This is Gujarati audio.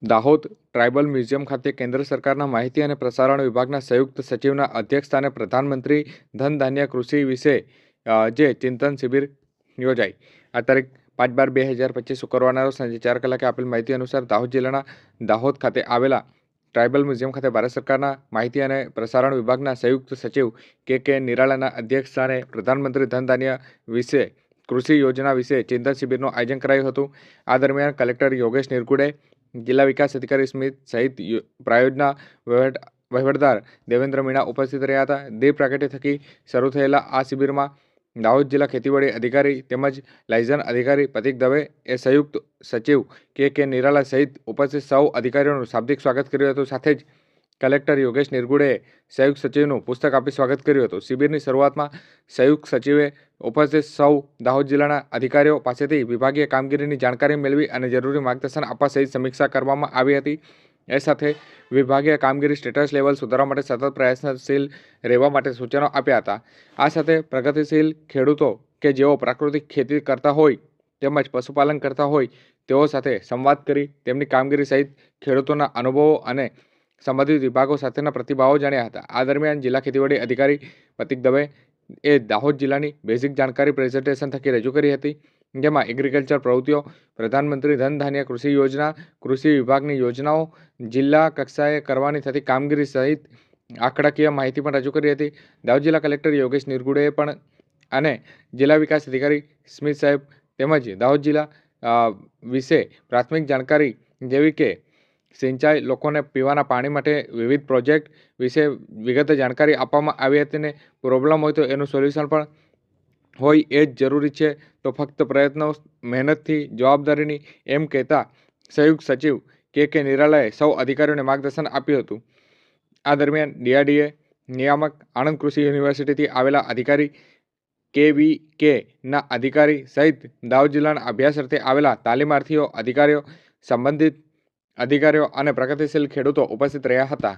દાહોદ ટ્રાઇબલ મ્યુઝિયમ ખાતે કેન્દ્ર સરકારના માહિતી અને પ્રસારણ વિભાગના સંયુક્ત સચિવના અધ્યક્ષસ્થાને પ્રધાનમંત્રી ધન ધાન્ય કૃષિ વિશે જે ચિંતન શિબિર યોજાઈ। આ તારીખ 5/12/2025 શુક્રવારના રોજ સાંજે 4 કલાકે આપેલ માહિતી અનુસાર દાહોદ જિલ્લાના દાહોદ ખાતે આવેલા ટ્રાઇબલ મ્યુઝિયમ ખાતે ભારત સરકારના માહિતી અને પ્રસારણ વિભાગના સંયુક્ત સચિવ કે નિરાલાના અધ્યક્ષસ્થાને પ્રધાનમંત્રી ધન ધાન્ય વિશે કૃષિ યોજના વિશે ચિંતન શિબિરનું આયોજન કરાયું હતું। આ દરમિયાન કલેક્ટર યોગેશ નિરગુડે, જિલ્લા વિકાસ અધિકારી સ્મિત સહિત પ્રાયોજના વહીવટદાર દેવેન્દ્ર મીણા ઉપસ્થિત રહ્યા હતા। દીપ પ્રાગટ્ય થકી શરૂ થયેલા આ શિબિરમાં દાહોદ જિલ્લા ખેતીવાડી અધિકારી તેમજ લાયઝન અધિકારી પ્રતિક દવે એ સંયુક્ત સચિવ કે નિરાલા સહિત ઉપસ્થિત સૌ અધિકારીઓનું શાબ્દિક સ્વાગત કર્યું હતું। સાથે જ કલેક્ટર યોગેશ નિરગુડેએ સંયુક્ત સચિવનું પુસ્તક આપી સ્વાગત કર્યું હતું। શિબિરની શરૂઆતમાં સંયુક્ત સચિવે ઉપસ્થિત સૌ દાહોદ જિલ્લાના અધિકારીઓ પાસેથી વિભાગીય કામગીરીની જાણકારી મેળવી અને જરૂરી માર્ગદર્શન આપવા સહિત સમીક્ષા કરવામાં આવી હતી। એ સાથે વિભાગીય કામગીરી સ્ટેટસ લેવલ સુધારવા માટે સતત પ્રયત્નશીલ રહેવા માટે સૂચનો આપ્યા હતા। આ સાથે પ્રગતિશીલ ખેડૂતો કે જેઓ પ્રાકૃતિક ખેતી કરતા હોય તેમજ પશુપાલન કરતા હોય તેઓ સાથે સંવાદ કરી તેમની કામગીરી સહિત ખેડૂતોના અનુભવો અને સંબંધિત વિભાગો સાથેના પ્રતિભાવો જાણ્યા હતા। આ દરમિયાન જિલ્લા ખેતીવાડી અધિકારી પ્રતિક દવે એ દાહોદ જિલ્લાની બેઝિક જાણકારી પ્રેઝન્ટેશન થકી રજૂ કરી હતી, જેમાં એગ્રીકલ્ચર પ્રવૃત્તિઓ, પ્રધાનમંત્રી ધન ધાન્ય કૃષિ યોજના, કૃષિ વિભાગની યોજનાઓ, જિલ્લા કક્ષાએ કરવાની થતી કામગીરી સહિત આંકડાકીય માહિતી પણ રજૂ કરી હતી। દાહોદ જિલ્લા કલેક્ટર યોગેશ નિરગુડેએ પણ અને જિલ્લા વિકાસ અધિકારી સ્મિત સાહેબ તેમજ દાહોદ જિલ્લા વિશે પ્રાથમિક જાણકારી જેવી કે સિંચાઈ, લોકોને પીવાના પાણી માટે વિવિધ પ્રોજેક્ટ વિશે વિગતે જાણકારી આપવામાં આવી હતી। ને પ્રોબ્લેમ હોય તો એનું સોલ્યુશન પણ હોય એ જ જરૂરી છે, તો ફક્ત પ્રયત્નો, મહેનતથી જવાબદારીની એમ કહેતા સંયુક્ત સચિવ કે નિરાલાએ સૌ અધિકારીઓને માર્ગદર્શન આપ્યું હતું। આ દરમિયાન DRDA નિયામક, આણંદ કૃષિ યુનિવર્સિટીથી આવેલા અધિકારી, KVKના અધિકારી સહિત દાહોદ જિલ્લાના અભ્યાસ અર્થે આવેલા તાલીમાર્થીઓ, અધિકારીઓ, સંબંધિત અધિકારીઓ અને પ્રગતિશીલ ખેડૂતો ઉપસ્થિત રહ્યા હતા।